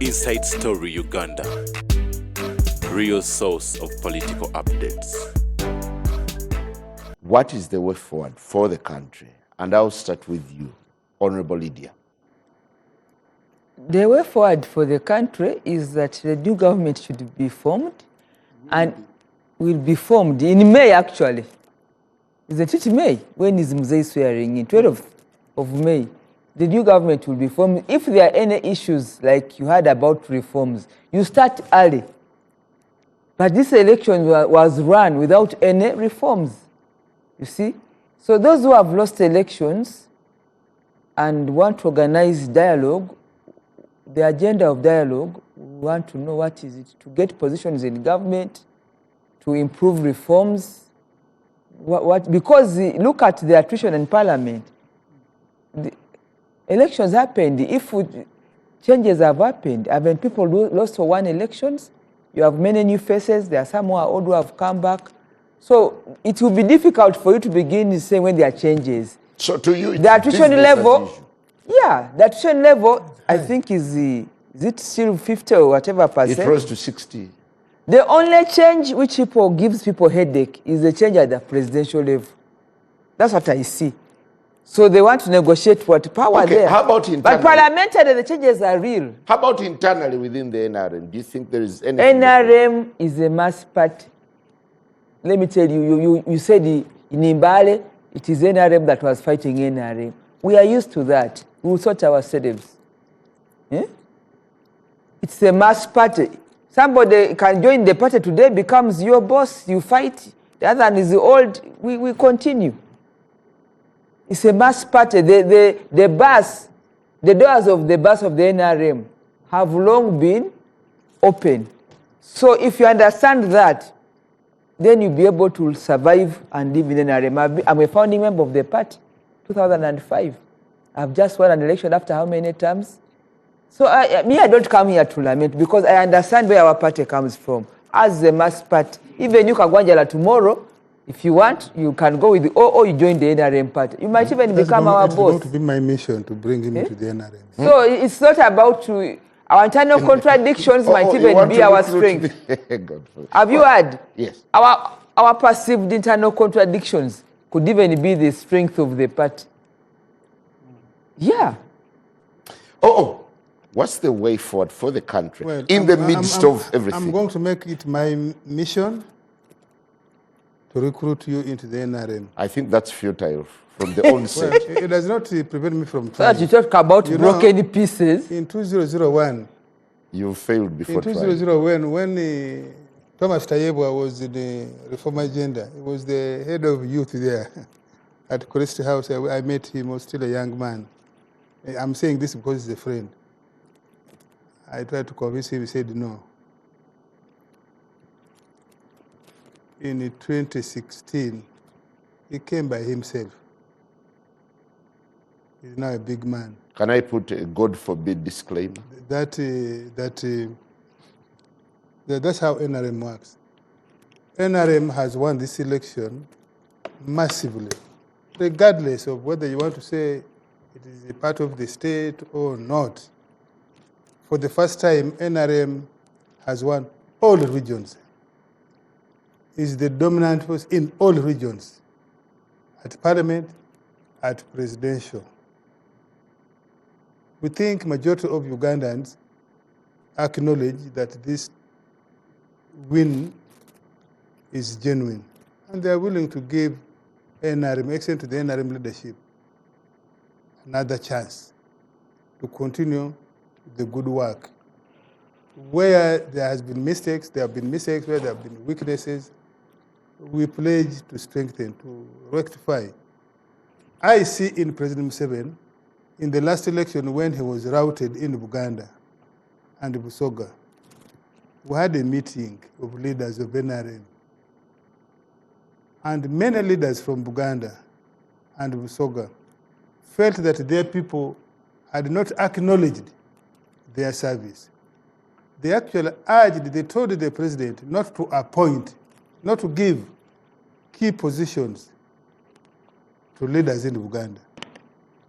Inside Story Uganda, real source of political updates. What is the way forward for the country? And I'll start with you, Honorable Lydia. The way forward for the country is that the new government should be formed and will be formed in May, actually. Isn't it May? When is Mzee swearing in? 12th of May. The new government will be formed. If there are any issues like you heard about reforms, you start early. But this election was run without any reforms, you see. So those who have lost elections and want to organize dialogue, the agenda of dialogue, we want to know what is it, to get positions in government, to improve reforms. Because look at the attrition in parliament. The elections happened. If changes have happened, when people lost for one elections, you have many new faces. There are some who are old who have come back. So it will be difficult for you to begin to say when there are changes. So to you, the attrition level, the attrition level, I think is it still 50 or whatever percent? It rose to 60. The only change which gives people headache is the change at the presidential level. That's what I see. So they want to negotiate what power there. How about internally? But parliamentary, the changes are real. How about internally within the NRM? Do you think there is any? NRM is a mass party. Let me tell you, you said in Imbale, it is NRM that was fighting NRM. We are used to that. We will sort ourselves. It's a mass party. Somebody can join the party today, becomes your boss, you fight. The other one is old, we continue. It's a mass party. The bus, the doors of the bus of the NRM have long been open. So if you understand that, then you'll be able to survive and live in NRM. I'm a founding member of the party, 2005. I've just won an election after how many terms? So I don't come here to lament because I understand where our party comes from. As a mass party, even you can go Anjala tomorrow, if you want, you can go with or you join the NRM party. You might even become our boss. It's going to be my mission to bring him into the NRM. So it's not about our internal contradictions might even be our strength. Have you heard? Yes. Our perceived internal contradictions could even be the strength of the party. Yeah. What's the way forward for the country in the midst of everything? I'm going to make it my mission to recruit you into the NRM. I think that's futile from the onset. It does not prevent me from So trying. that you talk about broken pieces. In 2001, You failed before in 2001, when Thomas Tayebwa was in the reform agenda, he was the head of youth there at Christie House. I met him, he was still a young man. I'm saying this because he's a friend. I tried to convince him, he said no. In 2016, he came by himself. He's now a big man. Can I put a God forbid disclaimer? That's how NRM works. NRM has won this election massively, regardless of whether you want to say it is a part of the state or not. For the first time, NRM has won all regions. Is the dominant force in all regions, at parliament, at presidential. We think majority of Ugandans acknowledge that this win is genuine, and they are willing to give NRM, extend to the NRM leadership, another chance to continue the good work. Where there has been mistakes, there have been mistakes. Where there have been weaknesses, we pledge to strengthen, to rectify. I see in President Museveni, in the last election when he was routed in Buganda and Busoga, we had a meeting of leaders of NRM. And many leaders from Buganda and Busoga felt that their people had not acknowledged their service. They actually they told the president not to appoint, not to give key positions to leaders in Uganda,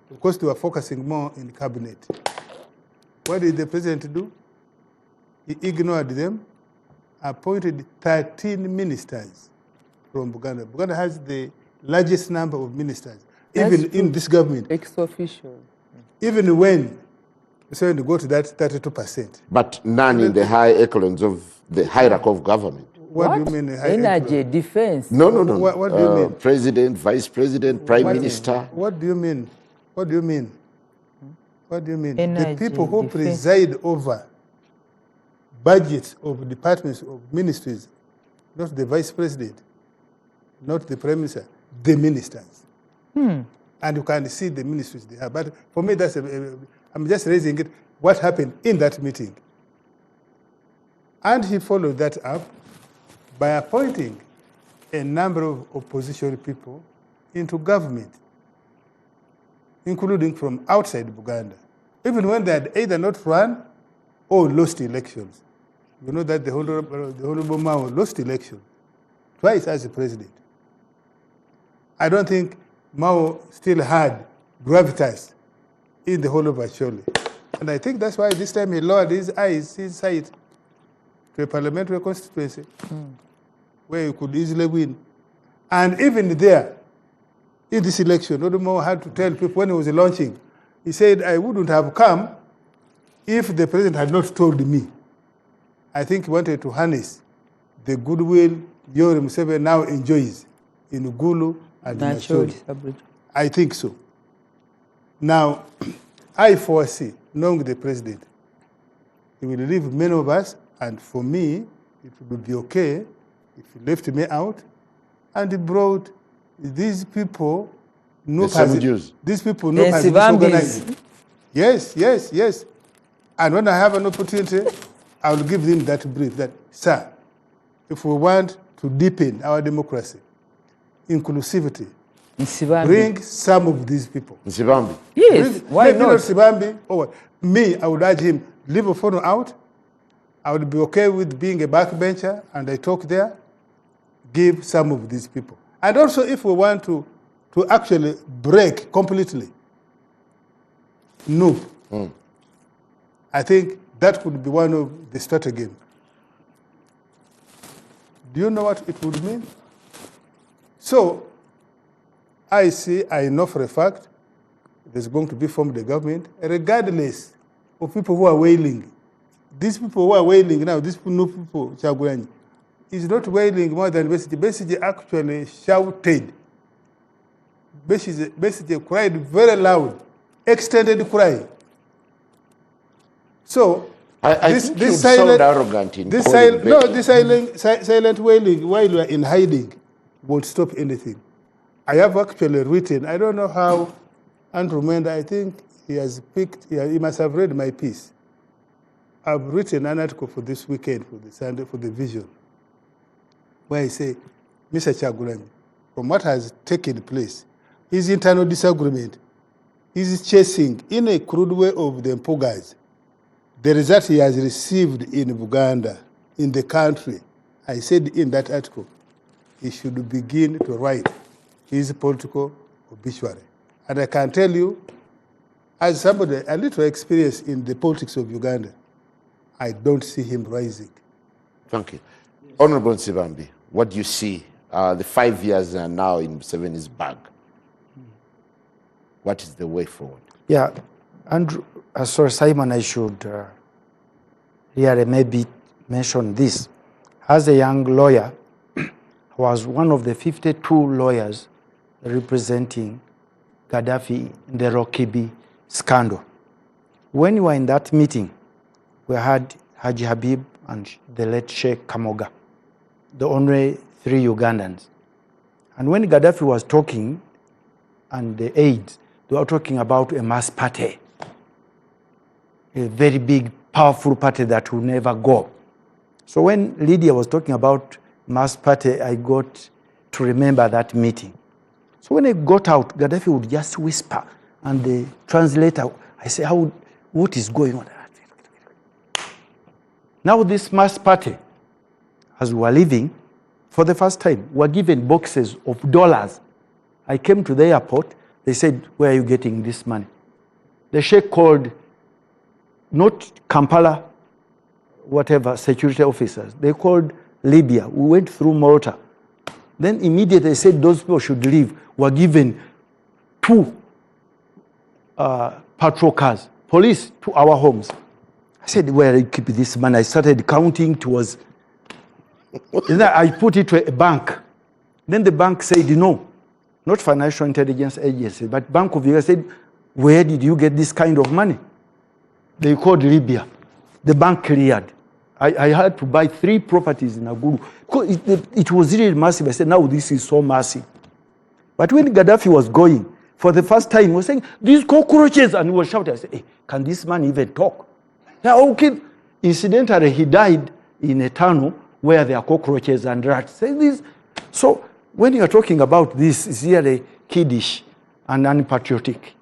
because they were focusing more in cabinet. What did the president do? He ignored them, appointed 13 ministers from Buganda. Buganda has the largest number of ministers, even in this government. Ex-official. Even when so you go to that 32%. But none in the high echelons of the hierarchy of government. What do you mean? Energy, defense. No. What do you mean? President, vice president, prime minister. What do you mean? What do you mean? What do you mean? Energy, the people who defense. preside over budgets of departments of ministries, not the vice president, not the prime minister, the ministers. And you can see the ministries they have. But for me, that's I'm just raising it, what happened in that meeting. And he followed that up by appointing a number of opposition people into government, including from outside Buganda, even when they had either not run or lost elections. You know that the Honorable Mao lost election twice as a president. I don't think Mao still had gravitas in the whole of Acholi. And I think that's why this time he lowered his sight to a parliamentary constituency where he could easily win. And even there, in this election, Odumo had to tell people when he was launching, he said, I wouldn't have come if the president had not told me. I think he wanted to harness the goodwill Yoweri Museveni now enjoys in Gulu and in Acholi. I think so. Now, I foresee, knowing the president, he will leave many of us, and for me, it would be okay if he left me out, and he brought these people. These people know has disorganized. Yes. And when I have an opportunity, I will give them that brief that, sir, if we want to deepen our democracy, inclusivity, bring some of these people. Nsibambi. Yes, why not? Sibambi, or me, I would urge him, leave a phone out. I would be okay with being a backbencher, and I talk there. Give some of these people. And also, if we want to actually break completely, no. I think that could be one of the strategies. Do you know what it would mean? So, I know for a fact there's going to be formed a government, regardless of people who are wailing. These people who are wailing now, these new people, Chagulanyi, is not wailing more than Besigye. Besigye actually shouted. Besigye cried very loud, extended cry. So, I think you sound arrogant in this silent wailing while you are in hiding won't stop anything. I have actually written, I don't know how Andrew Menda, I think he must have read my piece. I've written an article for this weekend, for the Sunday, for the Vision, where I say, Mr. Chagulanyi, from what has taken place, his internal disagreement, he's chasing, in a crude way, of the Mpugas, the result he has received in Buganda, in the country. I said in that article, he should begin to write his political obituary. And I can tell you, as somebody a little experienced in the politics of Uganda, I don't see him rising. Thank you. Honorable Nsibambi, what do you see? The 5 years are now in Museveni's bag. What is the way forward? Yeah, Andrew, sorry, Simon, I should really maybe mention this. As a young lawyer, I was one of the 52 lawyers representing Gaddafi in the Rokibi scandal. When we were in that meeting, we had Haji Habib and the late Sheikh Kamoga, the only 3 Ugandans. And when Gaddafi was talking, and the aides, they were talking about a mass party, a very big, powerful party that will never go. So when Lydia was talking about mass party, I got to remember that meeting. So when I got out, Gaddafi would just whisper, and the translator, I say, what is going on? Now this mass party, as we were leaving, for the first time, we were given boxes of dollars. I came to the airport, they said, where are you getting this money? The sheikh called, not Kampala whatever, security officers. They called Libya. We went through Malta. Then immediately they said those people should leave. Were given 2 patrol cars, police to our homes. I said, where do you keep this money? I started counting. It was, then I put it to a bank. Then the bank said, no, not financial intelligence agency, but Bank of Uganda said, where did you get this kind of money? They called Libya. The bank cleared. I had to buy 3 properties in Agulu. Because it was really massive. I said, now this is so massive. But when Gaddafi was going, for the first time, he was saying, these cockroaches, and he was shouting. I said, hey, can this man even talk? Yeah, okay. Incidentally, he died in a tunnel where there are cockroaches and rats. Say this. So when you're talking about this, it's really kiddish and unpatriotic.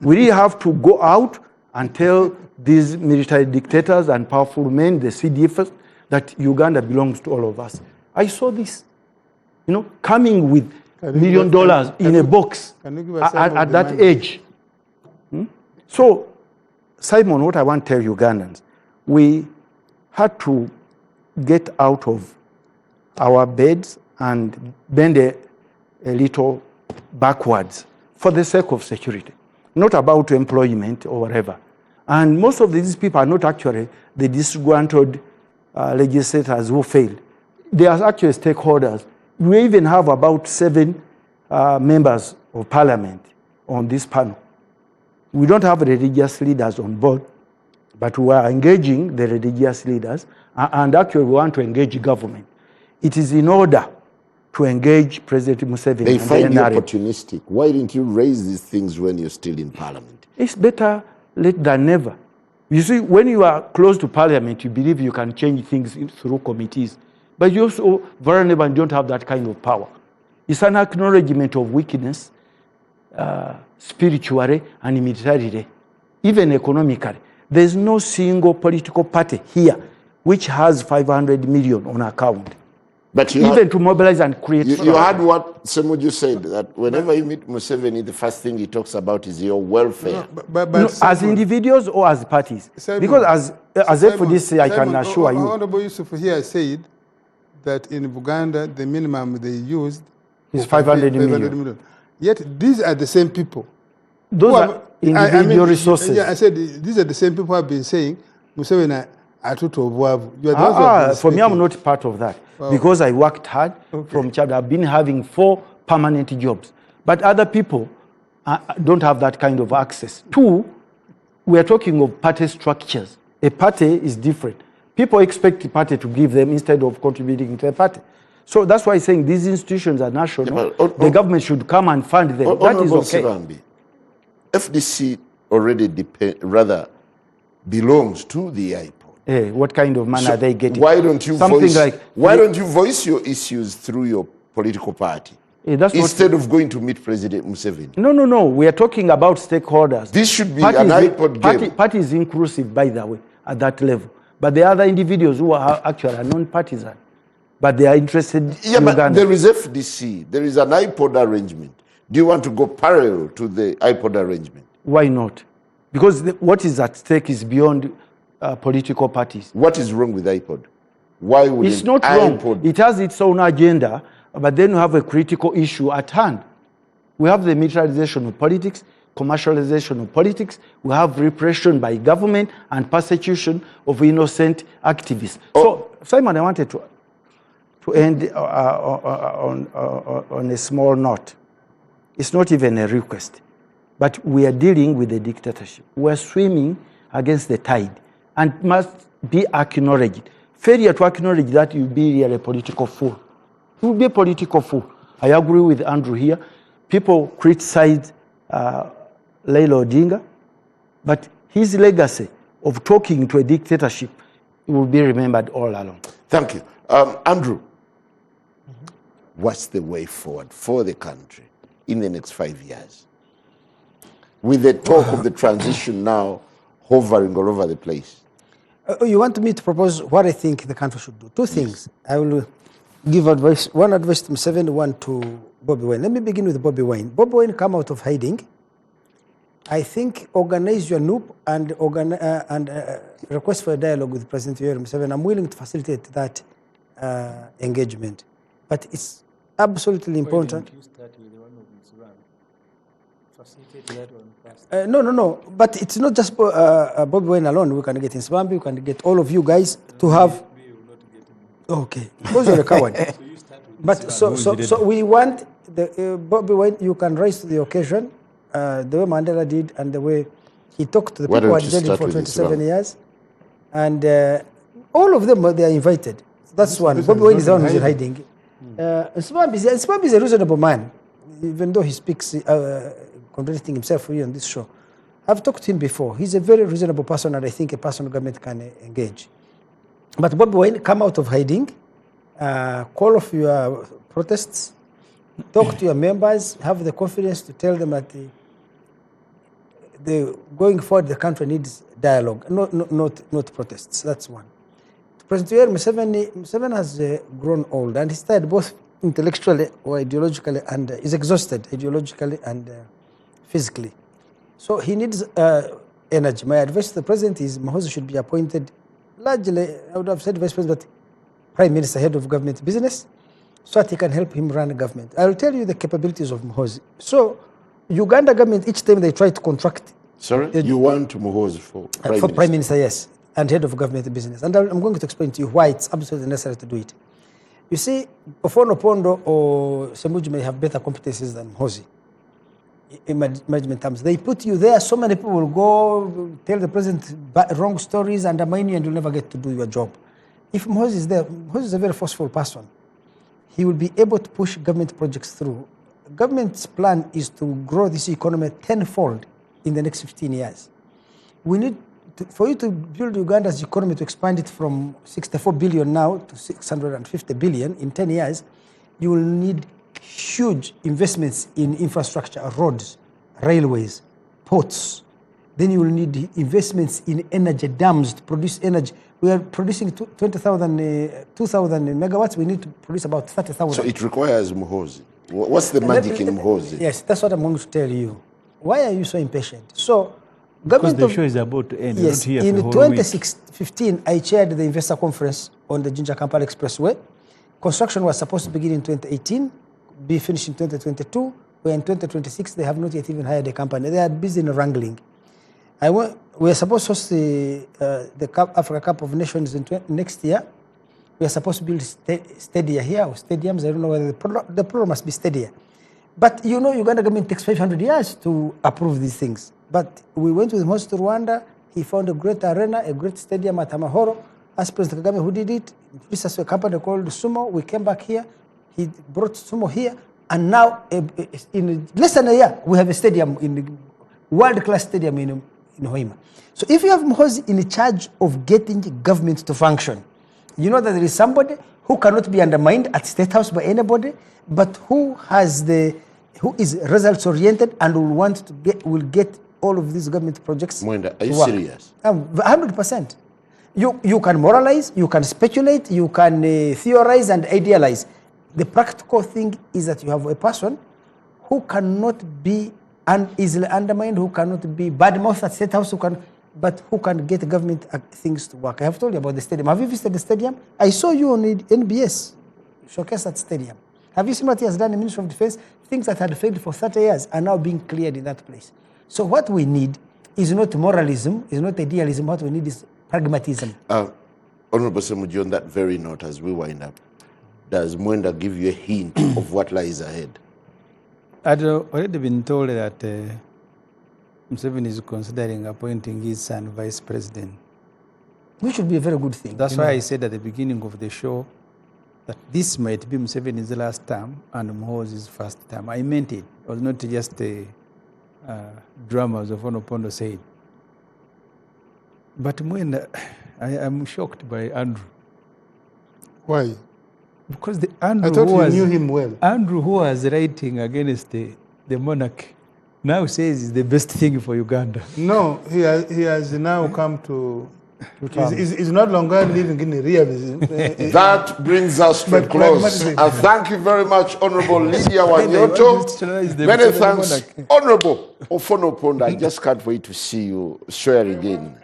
We really have to go out and tell these military dictators and powerful men, the CDFs, that Uganda belongs to all of us. I saw this, coming with $1 million in a box at that age. So, Simon, what I want to tell Ugandans, we had to get out of our beds and bend a little backwards for the sake of security, not about employment or whatever. And most of these people are not actually the disgruntled legislators who failed. They are actually stakeholders. We even have about 7 members of parliament on this panel. We don't have religious leaders on board, but we are engaging the religious leaders, and actually we want to engage government. It is in order to engage President Museveni. They find you NRM. opportunistic. Why didn't you raise these things when you're still in parliament? It's better late than never. You see, when you are close to parliament, you believe you can change things through committees. But you're so vulnerable and don't have that kind of power. It's an acknowledgement of weakness, spiritually and militarily, even economically. There's no single political party here which has 500 million on account. But you Even to mobilize and create. You heard what Semuju said, that whenever you meet Museveni, the first thing he talks about is your welfare. No, as individuals or as parties? Simon, because as FDC, I can assure you. Honorable Yusuf here said that in Uganda, the minimum they used is 500 million. Yet these are the same people. Those are individual resources. Yeah, I said these are the same people who have been saying, Museveni, for me, I'm not part of that. Oh. Because I worked hard from child. I've been having 4 permanent jobs. But other people don't have that kind of access. 2, we are talking of party structures. A party is different. People expect the party to give them instead of contributing to a party. So that's why I'm saying these institutions are national. Yeah, the government should come and fund them. That is okay. Sirambi, FDC already belongs to the IPOD. What kind of money are they getting? Why don't you voice your issues through your political party instead of going to meet President Museveni? No. We are talking about stakeholders. This should be an IPOD game. Party is inclusive, by the way, at that level. But the other individuals who are actually non-partisan, but they are interested in Uganda. But there is FDC. There is an IPOD arrangement. Do you want to go parallel to the IPOD arrangement? Why not? Because what is at stake is beyond political parties. What is wrong with IPOD? Why would it's not wrong. It has its own agenda, but then we have a critical issue at hand. We have the militarization of politics, commercialization of politics. We have repression by government and persecution of innocent activists. So, Simon, I wanted to end on a small note. It's not even a request, but we are dealing with a dictatorship. We are swimming against the tide and must be acknowledged. Failure to acknowledge that, you'll be a political fool. You will be a political fool. I agree with Andrew here. People criticize Raila Odinga, but his legacy of talking to a dictatorship will be remembered all along. Thank you. Andrew, what's the way forward for the country in the next 5 years? With the talk of the transition now hovering all over the place. You want me to propose what I think the country should do? 2 things. I will give advice. One advice to Museveni, one to Bobby Wine. Let me begin with Bobby Wine. Bobby Wine came out of hiding I think organize your NUP and request for a dialogue with President Yoweri Museveni. I'm willing to facilitate that engagement. But it's absolutely important. You start with one of his run. Facilitate that one first. No. But it's not just Bobby Wine alone. We can get in Swambi, we can get all of you guys to have. Okay, because you're a coward. But so we want the Bobby Wine. You can rise to the occasion, the way Mandela did, and the way he talked to the people who had jailed him for 27 years, and all of them they are invited. That's one. Bobby Wine is the one who's hiding. Swambi is a reasonable man, even though he speaks contradicting himself here on this show. I've talked to him before. He's a very reasonable person, and I think a person government can engage. But Bobby Wine, come out of hiding, call off your protests, talk to your members, have the confidence to tell them that going forward the country needs dialogue, not protests. That's one. President Yoweri Museveni has grown old, and he's tired both intellectually or ideologically, and is exhausted ideologically and physically. So he needs energy. My advice to the president is Muhoozi should be appointed largely, I would have said vice president, prime minister, head of government business, so that he can help him run the government. I will tell you the capabilities of Muhoozi. So Uganda government, each time they try to contract. Sorry? You want Muhoozi for prime minister? For prime minister, yes, and head of government business. And I'm going to explain to you why it's absolutely necessary to do it. You see, Ofono Pondo or Semuji may have better competencies than Muhoozi in management terms. They put you there, so many people will go tell the president wrong stories, undermine you, and you'll never get to do your job. If Muhoozi is there, Muhoozi is a very forceful person. He will be able to push government projects through. Government's plan is to grow this economy tenfold in the next 15 years. We need for you to build Uganda's economy, to expand it from 64 billion now to 650 billion in 10 years, you will need huge investments in infrastructure, roads, railways, ports. Then you will need investments in energy dams to produce energy. We are producing 2,000 megawatts. We need to produce about 30,000. So it requires Muhoozi. What's the magic in Muhoozi? Yes, that's what I'm going to tell you. Why are you so impatient? So, because the show is about to end. Yes, in 2015, I chaired the investor conference on the Jinja-Kampala Expressway. Construction was supposed to begin in 2018, be finished in 2022. We're in 2026, they have not yet even hired a company. They are busy in wrangling. We are supposed to host the Africa Cup of Nations next year. We are supposed to build stadia here, or stadiums. I don't know whether the program must be stadia. But you know, Uganda government takes 500 years to approve these things. But we went with Moses to Rwanda. He found a great arena, a great stadium at Amahoro. Asked President Kagame who did it. This is a company called Sumo. We came back here. He brought Sumo here. And now, in less than a year, we have a stadium, in the world-class stadium in Hoima. So if you have Muhoozi in charge of getting government to function, you know that there is somebody who cannot be undermined at State House by anybody, but who is results-oriented and will get all of these government projects. Mwenda, are you serious? 100%. You can moralize, you can speculate, you can theorize and idealize. The practical thing is that you have a person who cannot be easily undermined, who cannot be bad-mouthed at State House, but who can get government things to work. I have told you about the stadium. Have you visited the stadium? I saw you on NBS showcase that stadium. Have you seen what he has done in the Ministry of Defense? Things that had failed for 30 years are now being cleared in that place. So what we need is not moralism, is not idealism. What we need is pragmatism. Honorable Semuji, on that very note, as we wind up, does Mwenda give you a hint of what lies ahead? I'd already been told that Museveni is considering appointing his son vice president. Which would be a very good thing. That's why I said at the beginning of the show that this might be Museveni's last term and Muhoozi's first term. I meant it. It was not just a drama, as Ofono Pondo said. But Mwenda, I am shocked by Andrew. Why? Because I thought you knew him well. Andrew, who was writing against the monarchy, now says it's the best thing for Uganda. No, he has now come to Is not longer living in realism. That brings us to a close. Thank you very much, Honorable Lydia Wanyoto. Many thanks, Honorable Ofono Ponda. I just can't wait to see you swear again.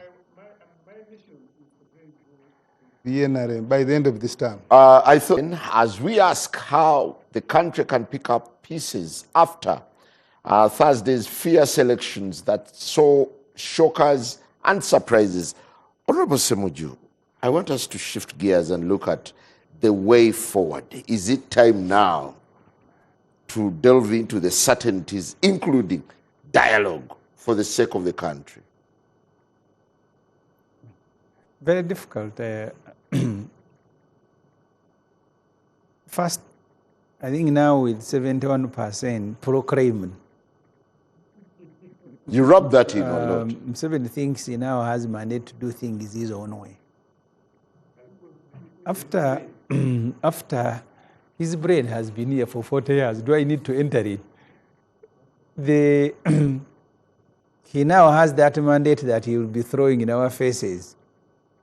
The NRM by the end of this term. I thought, as we ask how the country can pick up pieces after Thursday's fierce elections that saw shockers and surprises, Honorable Semuju, I want us to shift gears and look at the way forward. Is it time now to delve into the certainties, including dialogue, for the sake of the country? Very difficult. First, I think now with 71% pro-crime. You rub that in a lot. Museveni thinks he now has mandate to do things his own way. After his brain has been here for 40 years, do I need to enter it? He now has that mandate that he will be throwing in our faces.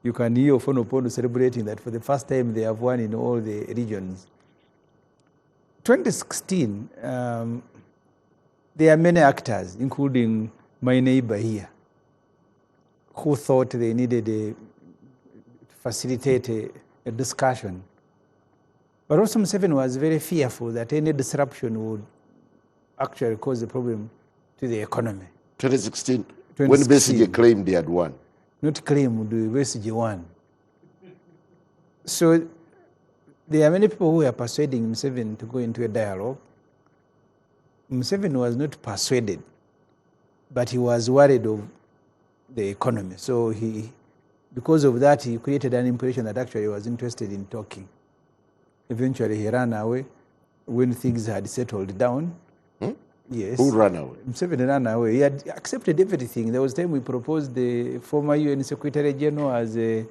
You can hear Ofono celebrating that for the first time they have won in all the regions. 2016, there are many actors, including my neighbor here, who thought they needed to facilitate a discussion. But also Museveni was very fearful that any disruption would actually cause a problem to the economy. 2016, when Besigye claimed they had won. Not claim, the Besigye won. So there are many people who are persuading Museveni to go into a dialogue. Museveni was not persuaded, but he was worried of the economy. So because of that, he created an impression that actually he was interested in talking. Eventually, he ran away when things had settled down. Yes. Who ran away? Museveni ran away. He had accepted everything. There was time we proposed the former UN Secretary General as a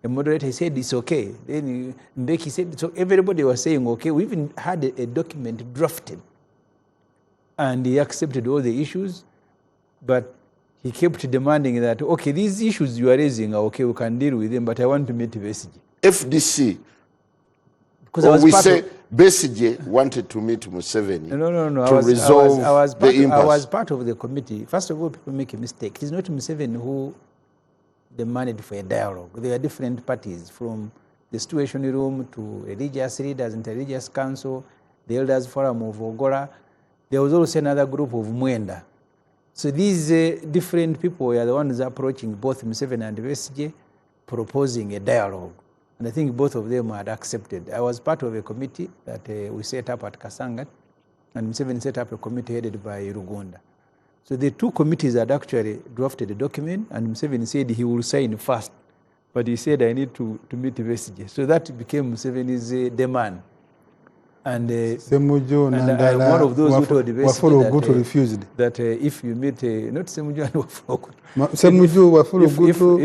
moderator. He said it's okay. Then Mbeki said, so everybody was saying okay. We even had a document drafted. And he accepted all the issues, but he kept demanding that, okay, these issues you are raising are okay, we can deal with them, but I want to meet Besigye. FDC. Because we say Besigye wanted to meet Museveni no. to resolve the impasse. I was part of the committee. First of all, people make a mistake. It is not Museveni who demanded for a dialogue. There are different parties, from the Situation Room to religious leaders, Interreligious Council, the Elders Forum of Ogola. There was also another group of Mwenda. So these different people were the ones approaching both Museveni and Besigye, proposing a dialogue. And I think both of them had accepted. I was part of a committee that we set up at Kasangat, and Museveni set up a committee headed by Rugunda. So the two committees had actually drafted a document, and Museveni said he will sign first. But he said, I need to meet Besigye. So that became Museveni's demand. And Semuju I'm one of those who told Besigye refused. That if you meet, not Semuju and Wafulu Gutu,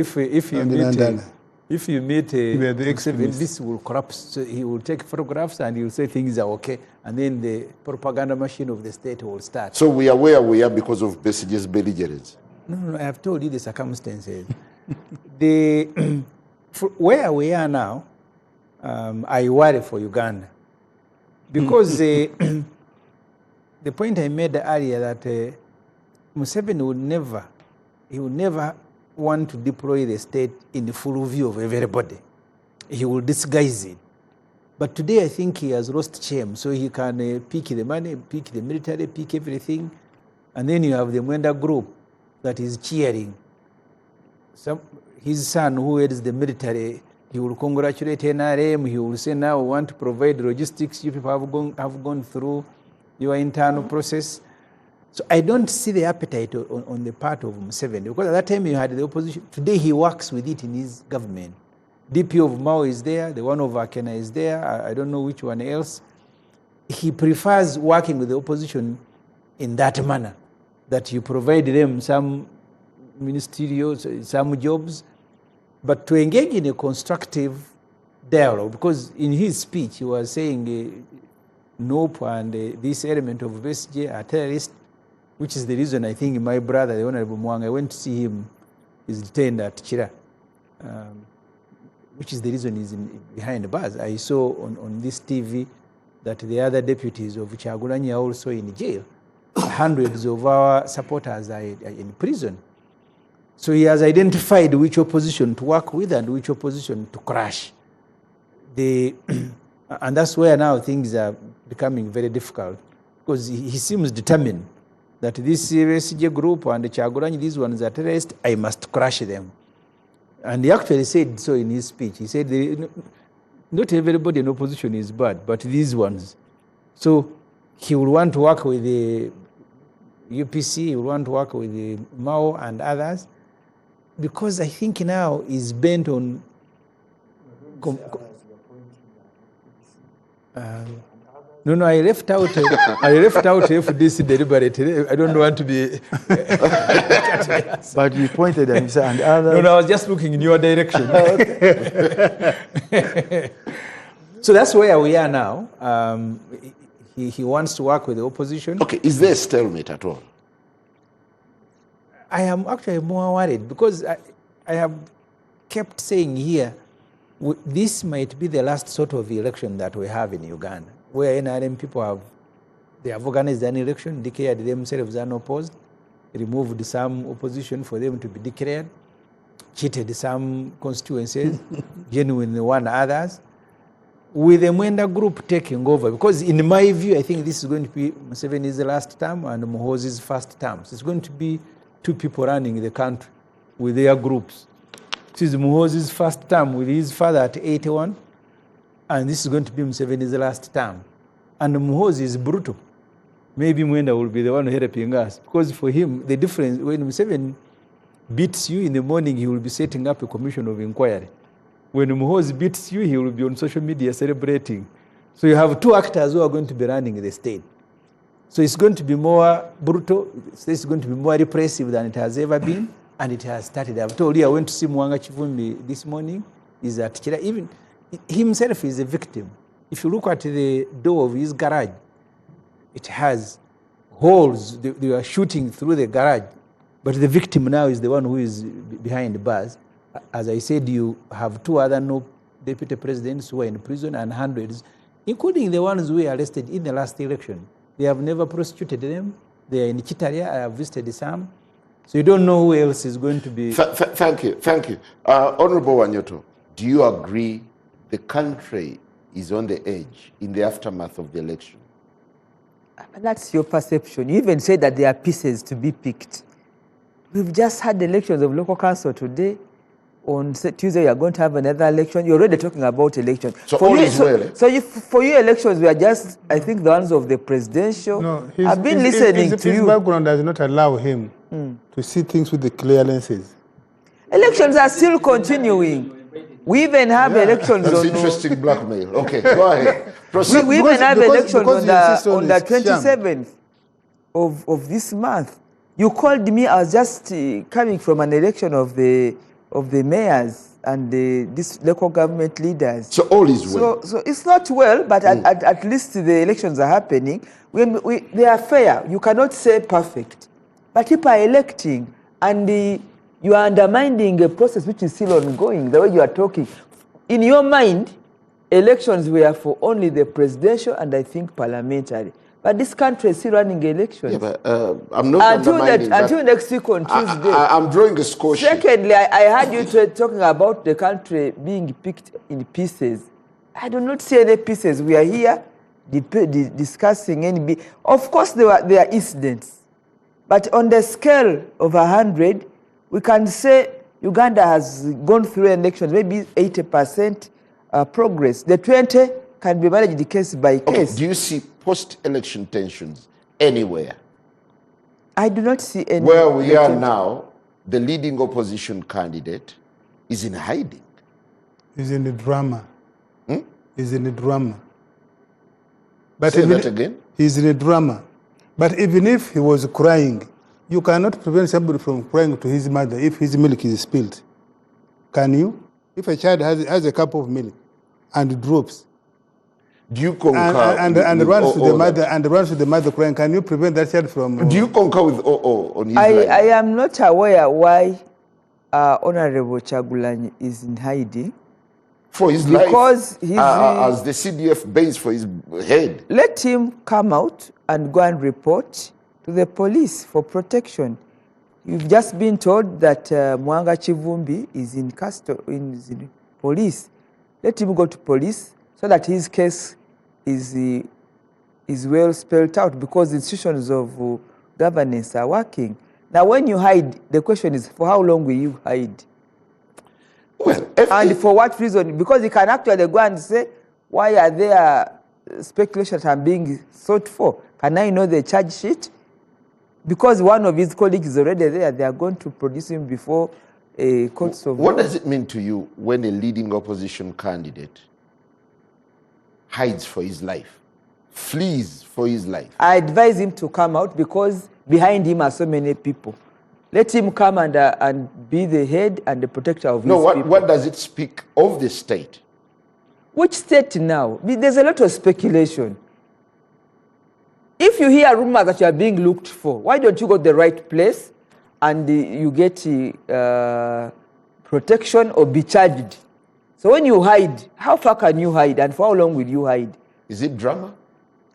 if you meet Museveni, this will corrupt. So he will take photographs and he will say things are okay, and then the propaganda machine of the state will start. So we are where we are because of Besigye's belligerence. No, I have told you the circumstances. Where we are now, I worry for Uganda. Because the point I made earlier that Museveni would never want to deploy the state in the full view of everybody. He will disguise it. But today I think he has lost shame, so he can pick the money, pick the military, pick everything, and then you have the Mwenda group that is cheering. His son, who heads the military, he will congratulate NRM. He will say, now we want to provide logistics. You people have gone through your internal process. So I don't see the appetite on the part of Museveni, because at that time you had the opposition. Today he works with it in his government. DP of Mao is there. The one of Akena is there. I don't know which one else. He prefers working with the opposition in that manner, that you provide them some ministerial, some jobs, but to engage in a constructive dialogue, because in his speech he was saying Nope and this element of Besigye are terrorists, which is the reason I think my brother, the Honorable Mwanga, I went to see him, he's detained at Chira. which is the reason he's behind bars. I saw on this TV that the other deputies of Kyagulanyi are also in jail. Hundreds of our supporters are in prison. So he has identified which opposition to work with and which opposition to crush. And that's where now things are becoming very difficult, because he seems determined that this SJ group and the Kyagulanyi, these ones are terrorists, I must crush them. And he actually said so in his speech. He said, not everybody in opposition is bad, but these ones. So he will want to work with the UPC, he will want to work with the Mao and others, because I think now he's bent on no, I left out FDC deliberately. I don't want to be. But you pointed and you said, and others. No, I was just looking in your direction. So that's where we are now. He wants to work with the opposition. Okay, is there a stalemate at all? I am actually more worried, because I have kept saying here, this might be the last sort of election that we have in Uganda, where NRM people have organized an election, declared themselves unopposed, removed some opposition for them to be declared, cheated some constituencies, genuinely won others, with the Mwenda group taking over. Because in my view, I think this is going to be Museveni's last term and Muhoozi's first term. So it's going to be two people running the country with their groups. This is Muhoozi's first term with his father at 81, and this is going to be Museveni's last term. And Muhoozi is brutal. Maybe Mwenda will be the one helping us, because for him, the difference, when Museveni beats you in the morning, he will be setting up a commission of inquiry. When Muhoozi beats you, he will be on social media celebrating. So you have two actors who are going to be running the state. So it's going to be more brutal, it's going to be more repressive than it has ever been. And it has started. I've told you, I went to see Mwanga Chivumbi this morning. Is at Kira. Even himself is a victim. If you look at the door of his garage, it has holes. They are shooting through the garage. But the victim now is the one who is behind the bars. As I said, you have two other deputy presidents who are in prison, and hundreds, including the ones who were arrested in the last election. They have never prosecuted them. They are in Kitalia. I have visited some. So you don't know who else is going to be. Thank you. Honorable Wanyoto, do you agree the country is on the edge in the aftermath of the election? That's your perception. You even said that there are pieces to be picked. We've just had the elections of local council today. On Tuesday, you are going to have another election. You're already talking about elections. So all is well. So for you, elections, we are just, I think, the ones of the presidential. No, I've been listening to you. His background does not allow him to see things with the clear lenses. Elections are still continuing. We even have elections That's on... interesting blackmail. Okay, go ahead. Proceed. We even have elections on the his 27th of this month. You called me, I was just coming from an election of the mayors and these local government leaders. So all is well. So it's not well, but at least the elections are happening. They are fair. You cannot say perfect. But people are electing, and you are undermining a process which is still ongoing, the way you are talking. In your mind, elections were for only the presidential and I think parliamentary. But this country is still running elections. Yeah, but I'm not undermining that. Until next week on Tuesday. I'm drawing a score sheet. Secondly, I heard you talking about the country being picked in pieces. I do not see any pieces. We are here discussing any... Of course, there are incidents. But on the scale of 100, we can say Uganda has gone through elections, maybe 80% progress. The 20 can be managed case by case. Okay. Do you see post-election tensions anywhere? I do not see any. Where we are now, the leading opposition candidate is in hiding. He's in the drama. He's in the drama. But Say that again? He's in a drama. But even if he was crying, you cannot prevent somebody from crying to his mother if his milk is spilled. Can you? If a child has a cup of milk and drops, do you concur and runs to the mother and runs to the mother crying, can you prevent that child from? Do you concur with OO on his I am not aware why Honorable Chagulanyi is in hiding. For his Because life, he's, as the CDF base for his head. Let him come out and go and report to the police for protection. You've just been told that Mwanga Chivumbi is in custody, in police. Let him go to police so that his case is well spelled out, because institutions of governance are working. Now, when you hide, the question is, for how long will you hide? Well, and for what reason? Because you can actually go and say, why are there speculations that are being sought for? Can I know the charge sheet? Because one of his colleagues is already there, they are going to produce him before a court of law. What does it mean to you when a leading opposition candidate hides for his life, flees for his life? I advise him to come out, because behind him are so many people. Let him come and be the head and the protector of his people. What does it speak of the state? Which state now? There's a lot of speculation. If you hear rumors that you are being looked for, why don't you go to the right place and you get protection or be charged? So when you hide, how far can you hide and for how long will you hide? Is it drama?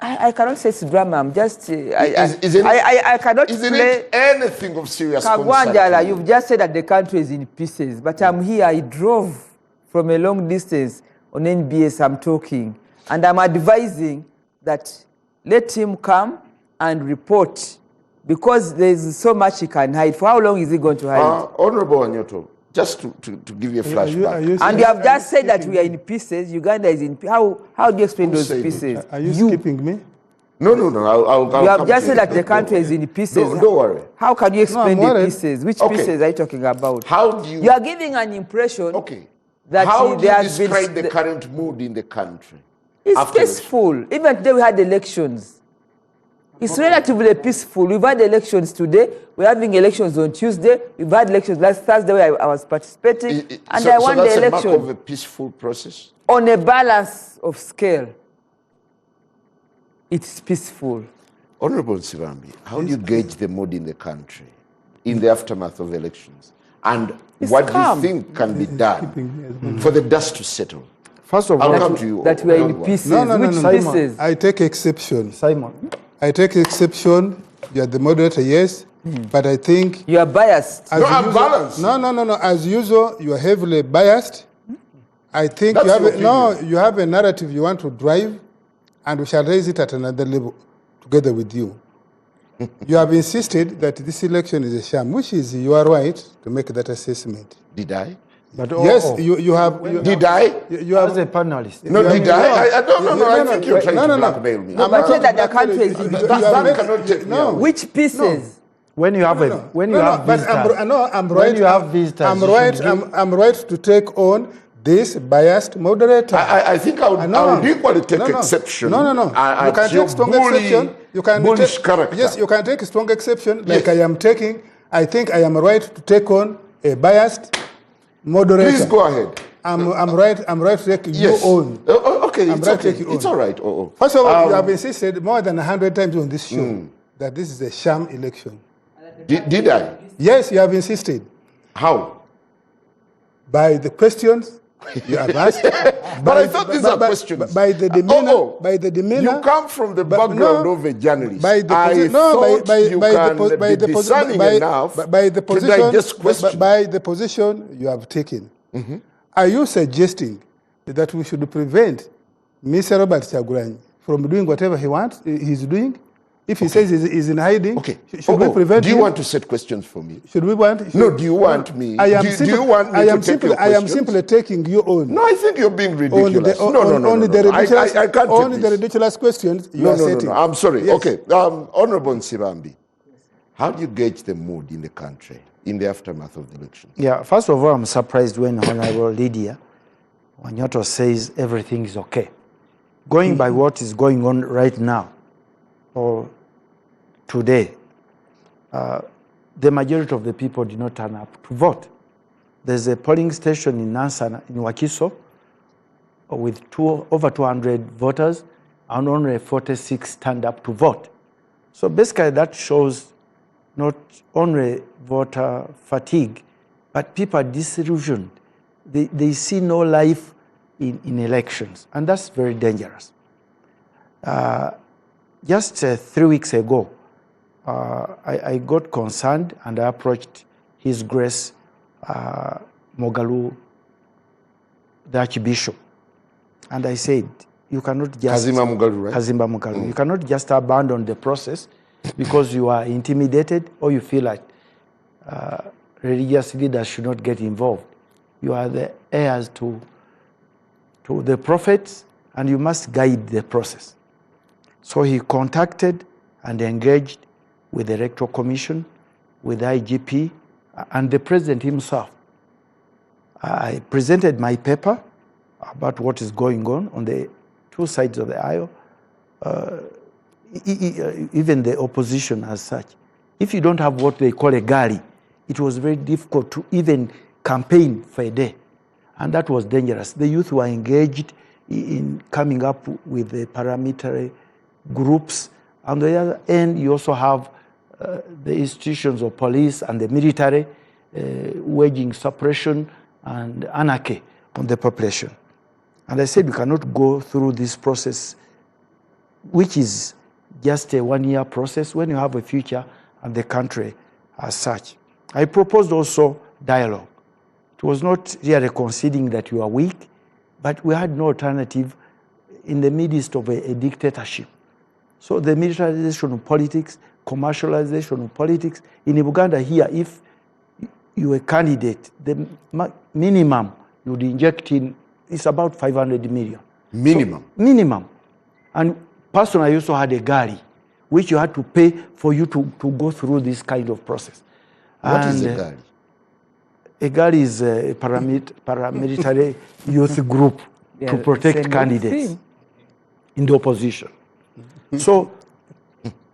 I cannot say it's drama. I'm just. I cannot isn't play. It anything of serious concern? Kagwanjala, you've just said that the country is in pieces, but I'm here. I drove from a long distance on NBS. I'm talking, and I'm advising that let him come and report, because there's so much he can hide. For how long is he going to hide? Honorable Anyoto, just to give you a flashback. And you have just said that we are in pieces. Uganda is in pieces. How do you explain those pieces? Are you skipping me? No. I'll you have just said that the country is in pieces. Don't worry. How can you explain I'm the worried. pieces? Which pieces are you talking about? How do you... You are giving an impression that how do you there has describe been the current mood in the country? It's peaceful. Even today we had elections. It's relatively peaceful. We've had elections today. We're having elections on Tuesday. We've had elections last Thursday where I was participating. And I won the election. So that's a mark of a peaceful process? On a balance of scale, it's peaceful. Honorable Sivambi, how do you gauge the mood in the country in the aftermath of elections? And what do you think can be done for the dust to settle? First of all, I'll come to you. That we are in pieces. No. Which pieces? I take exception. Simon. I take exception. You are the moderator, yes. But I think... You are biased. No, I'm balanced. No. As usual, you are heavily biased. I think That's you have a narrative you want to drive, and we shall raise it at another level together with you. You have insisted that this election is a sham, which is, you are right to make that assessment. Did I? But Yes, you have... Did I? You have as a panelist. No, did I? No, I think you're trying to blackmail me. No, but say that the country is in pieces. That cannot take me out. Which pieces? When you have visitors, I'm right. When you have visitors, I'm right to take on this biased moderator. I think I would equally take exception. No. You can take strong exception. You can bullish character. Yes, you can take strong exception, like I am taking. I think I am right to take on a biased moderator. Please go ahead. I'm right to take your own. Okay, I'm it's right to okay. take your own. It's all right. First of all, you have insisted more than 100 times on this show that this is a sham election. Did I? Yes, you have insisted. How? By the questions you have asked. But I thought these are questions. By the demeanor. By the demeanor. You come from the background of a journalist. By the position you have taken. Are you suggesting that we should prevent Mr. Robert Chagulanyi from doing whatever he's doing? If he says he's in hiding, should we prevent him? Do you want to set questions for me? Should we want? No, do you want me? I am do you want me to take your questions? I am simply taking your own. No, I think you're being ridiculous. No. I can't only take the this. ridiculous questions you are setting. No. I'm sorry. Yes. Okay. Honorable Nsibambi, how do you gauge the mood in the country in the aftermath of the election? Yeah, first of all, I'm surprised when Honorable Lydia Wanyoto says everything is okay. Going by what is going on right now, or today, the majority of the people did not turn up to vote. There's a polling station in Nansana, in Wakiso, with over 200 voters, and only 46 turned up to vote. So basically that shows not only voter fatigue, But people are disillusioned. They see no life in elections, and that's very dangerous. Just 3 weeks ago, I got concerned and I approached His Grace Mogalu, the Archbishop, and I said, you cannot just... Kazimba Mugalu, right? Kazimba Mugalu. You cannot just abandon the process because you are intimidated or you feel like religious leaders should not get involved. You are the heirs to the prophets, and you must guide the process. So he contacted and engaged with the Electoral Commission, with the IGP, and the president himself. I presented my paper about what is going on the two sides of the aisle, even the opposition as such. If you don't have what they call a galley, it was very difficult to even campaign for a day. And that was dangerous. The youth were engaged in coming up with the paramilitary groups. On the other end, you also have the institutions of police and the military waging suppression and anarchy on the population. And I said we cannot go through this process, which is just a one-year process, when you have a future and the country as such. I proposed also dialogue. It was not really conceding that you are weak, but we had no alternative in the midst of a dictatorship. So the militarization of politics, commercialization of politics. In Uganda here, if you are a candidate, the minimum you would inject in is about 500 million. Minimum? So, minimum. And personally, I also had a galley, which you had to pay for you to go through this kind of process. What is a galley? A galley is a paramilitary youth group to protect candidates in the opposition. So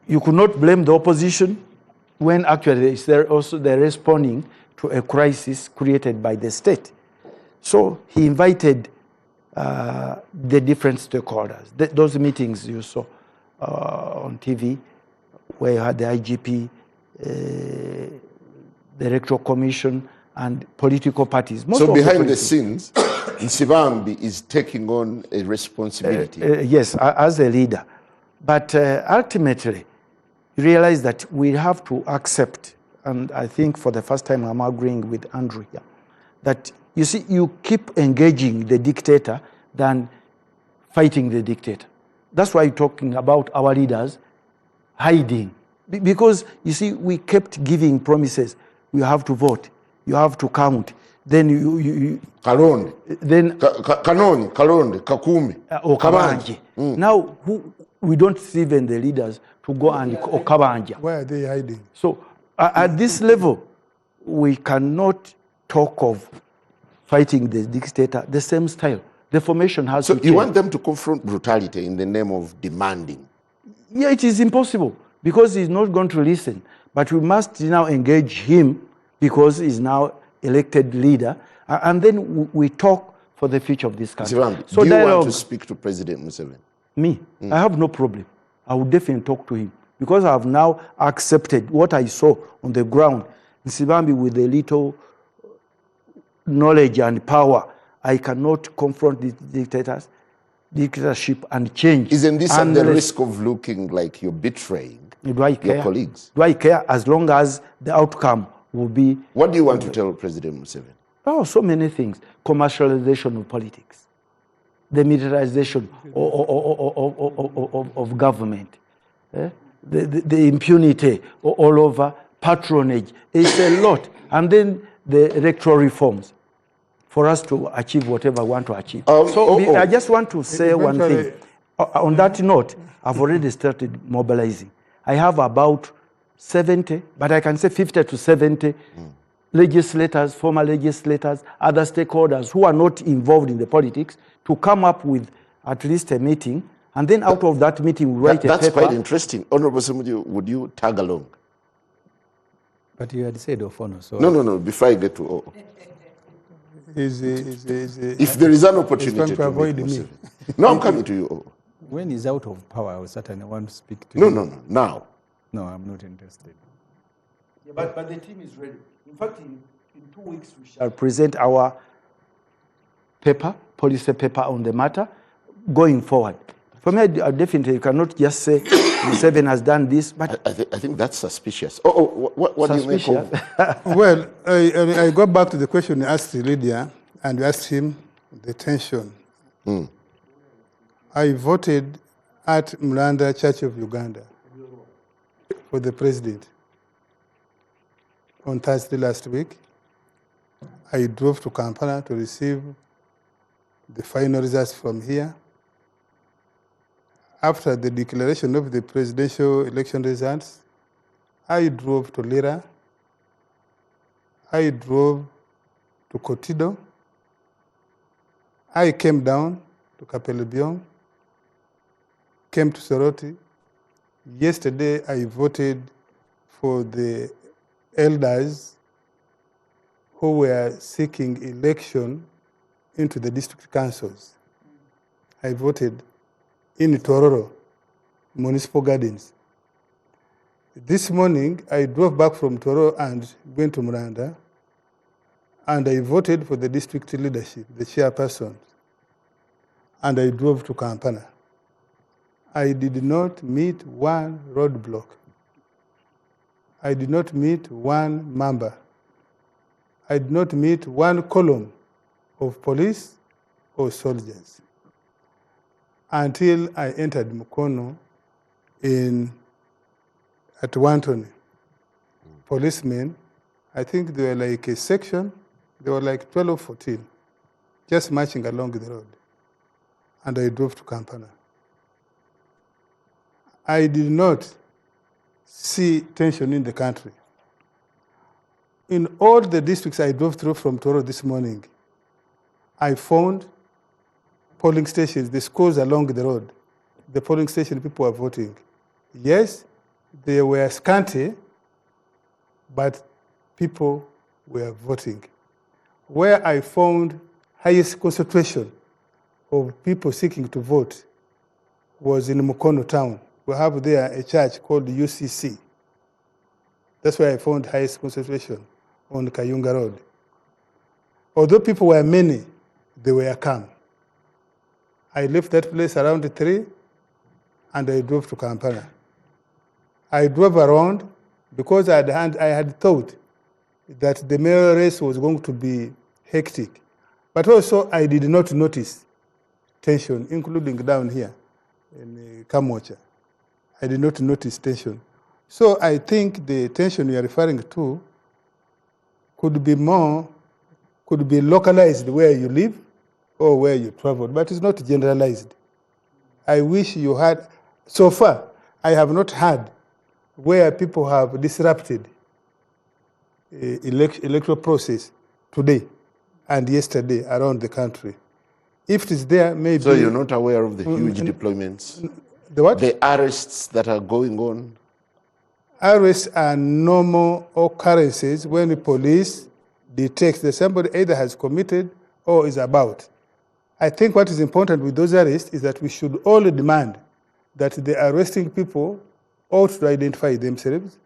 you could not blame the opposition when actually they're responding to a crisis created by the state. So he invited the different stakeholders. Those meetings you saw on TV, where you had the IGP, the Electoral Commission, and political parties. So behind the scenes, Nsibambi is taking on a responsibility. Yes, as a leader. But ultimately, you realize that we have to accept, and I think for the first time I'm agreeing with Andrew here, that you see, you keep engaging the dictator than fighting the dictator. That's why you're talking about our leaders hiding. Because, you see, we kept giving promises. You have to vote. You have to count. Then Kalonde. Then Kalonde, Kakumi. Okabanje. Now, we don't see even the leaders to go and Okabanja. Why are they hiding? So, at this level, we cannot talk of fighting the dictator the same style. The formation has to change. So you want them to confront brutality in the name of demanding? Yeah, it is impossible because he's not going to listen. But we must now engage him because he's now elected leader. And then we talk for the future of this country. Zirambi, so do you dialogue, want to speak to President Museveni? Me? I have no problem. I will definitely talk to him because I have now accepted what I saw on the ground. Nsibambi, with a little knowledge and power, I cannot confront the dictatorship and change. Isn't this at the risk of looking like you're betraying your colleagues? Do I care as long as the outcome will be... What do you want to tell President Museveni? Oh, so many things. Commercialization of politics, the militarization of government, the impunity all over, patronage. It's a lot. And then the electoral reforms for us to achieve whatever we want to achieve. I just want to say one thing. On that note, I've already started mobilizing. I have about 70, but I can say 50 to 70 legislators, former legislators, other stakeholders who are not involved in the politics to come up with at least a meeting. And then out of that meeting, we write a paper. That's quite interesting. Honorable Semudio, would you tag along? But you had said Ofono, so... No. Before I get to... if there is an opportunity to avoid me. No, I'm coming to you. When he's out of power, I will certainly want to speak to him. No. Now. No, I'm not interested. Yeah, but the team is ready. In fact, In 2 weeks, we shall present our paper, policy paper on the matter going forward. For me, I definitely cannot just say Museveni has done this, but I think that's suspicious. What do you make of? Well, I go back to the question you asked Lydia, and you asked him the tension. I voted at Mlanda Church of Uganda for the president on Thursday last week. I drove to Kampala to receive the final results from here. After the declaration of the presidential election results, I drove to Lira, I drove to Kotido, I came down to Kapelebiong, came to Soroti. Yesterday, I voted for the elders who were seeking election into the district councils. I voted in Tororo, Municipal Gardens. This morning, I drove back from Tororo and went to Muranda, and I voted for the district leadership, the chairperson, and I drove to Kampala. I did not meet one roadblock. I did not meet one member. I did not meet one column of police or soldiers until I entered Mukono at Wantoni. Policemen, I think they were like a section, they were like 12 or 14, just marching along the road. And I drove to Kampala. I did not see tension in the country. In all the districts I drove through from Toro this morning, I found polling stations, the schools along the road, the polling station people were voting. Yes, they were scanty, but people were voting. Where I found highest concentration of people seeking to vote was in Mukono town. We have there a church called UCC. That's where I found highest concentration, on Kayunga Road. Although people were many, they were calm. I left that place around 3, and I drove to Kampala. I drove around because I had thought that the mayoral race was going to be hectic. But also, I did not notice tension, including down here in Kamwacha. I did not notice tension. So I think the tension you are referring to could be localized where you live or where you traveled, but it's not generalized. I wish you had. So far, I have not had where people have disrupted electoral process today and yesterday around the country. If it is there, maybe... So you're not aware of the huge deployments? The what? The arrests that are going on? Arrests are normal occurrences when the police detects that somebody either has committed or is about. I think what is important with those arrests is that we should all demand that the arresting people ought to identify themselves,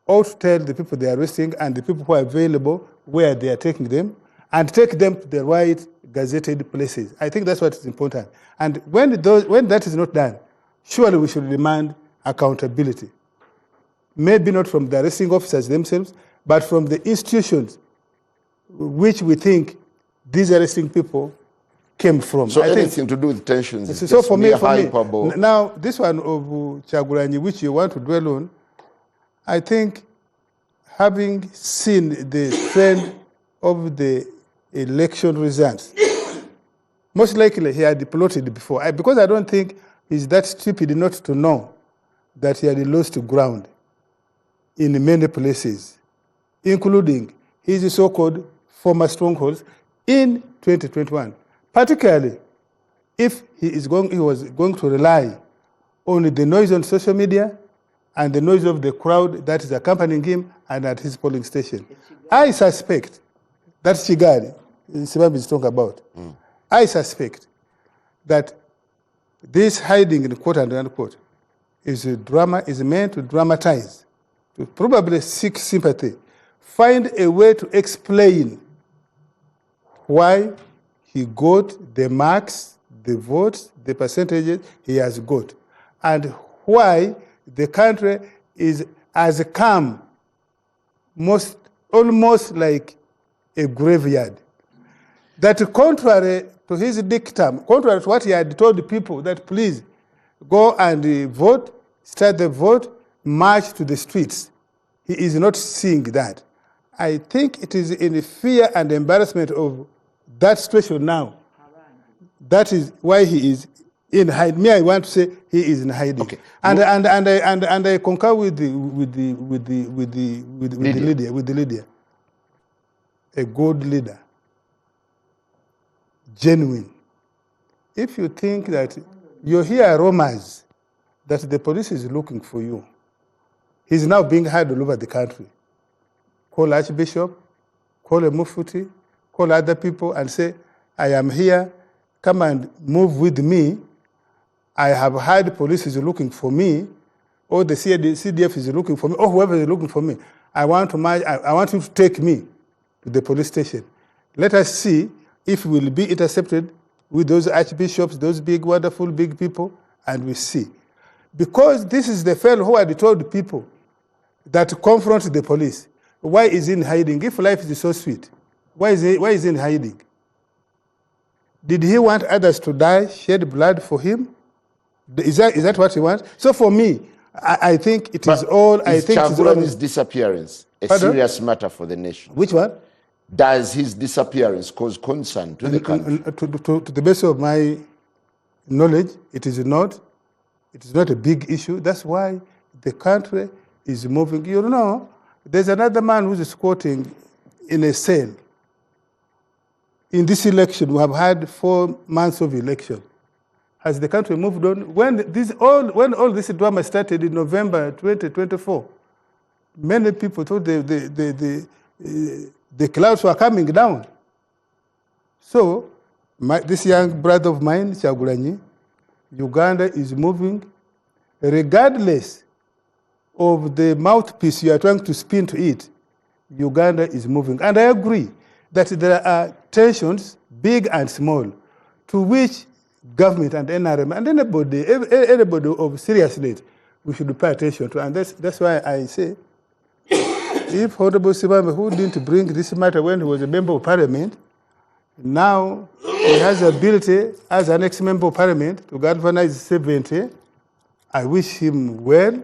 ought to tell the people they are arresting and the people who are available where they are taking them, and take them to the right gazetted places. I think that's what is important. And when that is not done, surely we should demand accountability. Maybe not from the arresting officers themselves, but from the institutions which we think these arresting people came from. So anything to do with tensions is so just for me, hyperbole. Now, this one of Chagulanyi, which you want to dwell on, I think having seen the trend of the election results, most likely he had plotted before. Because I don't think he's that stupid not to know that he had lost ground in many places, including his so-called former strongholds in 2021. Particularly if he was going to rely on the noise on social media and the noise of the crowd that is accompanying him and at his polling station. I suspect, that's Chigari, Sibabi is talking about. I suspect that this hiding in quote and unquote is meant to dramatize, to probably seek sympathy find a way to explain why he got the marks, the votes, the percentages he has got, and why the country is as calm, almost like a graveyard. That contrary to his dictum, contrary to what he had told the people, that please go and vote, start the vote, march to the streets. He is not seeing that. I think it is in fear and embarrassment of that situation now. That is why he is in hiding. Me, I want to say he is in hiding. Okay. And I concur with the leader. A good leader, genuine. If you think that you hear rumors that the police is looking for you, he's now being heard all over the country. Call Archbishop, call a Mufti, call other people and say, I am here, come and move with me. I have heard police is looking for me, or the CDF is looking for me, or whoever is looking for me. I want you to take me to the police station. Let us see if we will be intercepted with those archbishops, those big, wonderful, big people, and we see. Because this is the fellow who had told people that to confront the police. Why is he in hiding? If life is so sweet, why is he in hiding? Did he want others to die, shed blood for him? Is that what he wants? So for me, I think it is all. I think Chagulani's disappearance a serious matter for the nation? Which one? Does his disappearance cause concern to the country? To the best of my knowledge, it is not. It is not a big issue. That's why the country is moving. You know, there's another man who's squatting in a cell. In this election, we have had 4 months of election. Has the country moved on? When all this drama started in November 2024, many people thought the clouds were coming down. So, this young brother of mine, Kyagulanyi, Uganda is moving, regardless of the mouthpiece you are trying to spin to it. Uganda is moving. And I agree that there are tensions, big and small, to which government and NRM and anybody of seriousness we should pay attention to. And that's why I say, if Honorable Sibambe, who didn't bring this matter when he was a member of parliament, now he has the ability as an ex-member of parliament to galvanize 70. I wish him well,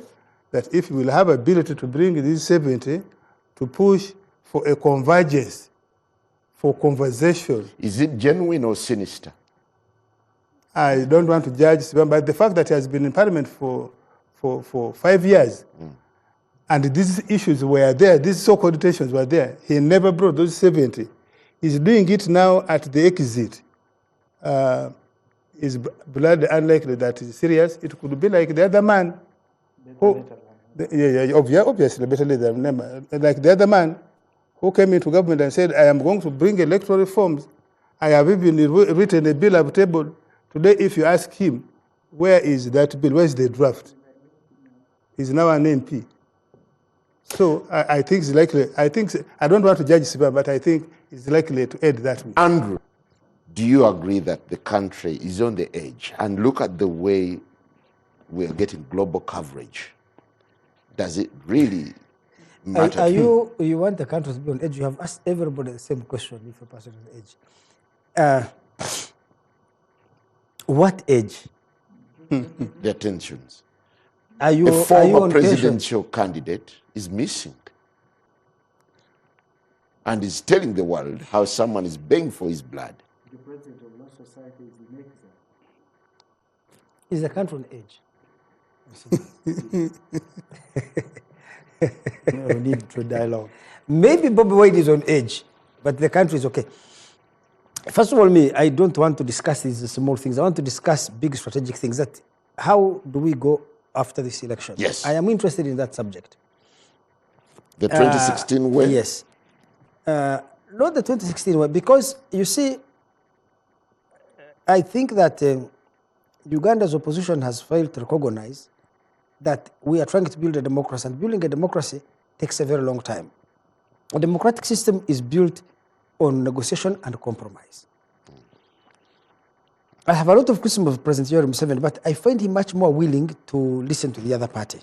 that if he will have ability to bring this 70 to push for a convergence, for conversation. Is it genuine or sinister? I don't want to judge Sibambe, but the fact that he has been in parliament for 5 years, and these issues were there, these so-called tensions were there, he never brought those 70. He's doing it now at the exit. Is blood unlikely that is serious? It could be like the other man. Obviously, better later than never. Like the other man who came into government and said, I am going to bring electoral reforms. I have even written a bill I've tabled. Today, if you ask him, where is that bill? Where is the draft? He's now an MP. So I think it's likely. I don't want to judge Sibambe, but I think it's likely to end that way. Andrew, do you agree that the country is on the edge? And look at the way we are getting global coverage. Does it really matter? You want the country to be on edge? You have asked everybody the same question. If a person is on edge, what edge? The tensions. Are you A former on presidential candidate is missing and is telling the world how someone is begging for his blood. The president of Law Society is the next. Is the country on edge? We need to dialogue. Maybe Bobby Wade is on edge, but the country is okay. First of all, I don't want to discuss these small things. I want to discuss big strategic things. That how do we go after this election? Yes. I am interested in that subject. The 2016 way? Yes. Not the 2016 way, because you see, I think that Uganda's opposition has failed to recognize that we are trying to build a democracy, and building a democracy takes a very long time. A democratic system is built on negotiation and compromise. I have a lot of criticism of President Yoweri Museveni, but I find him much more willing to listen to the other party.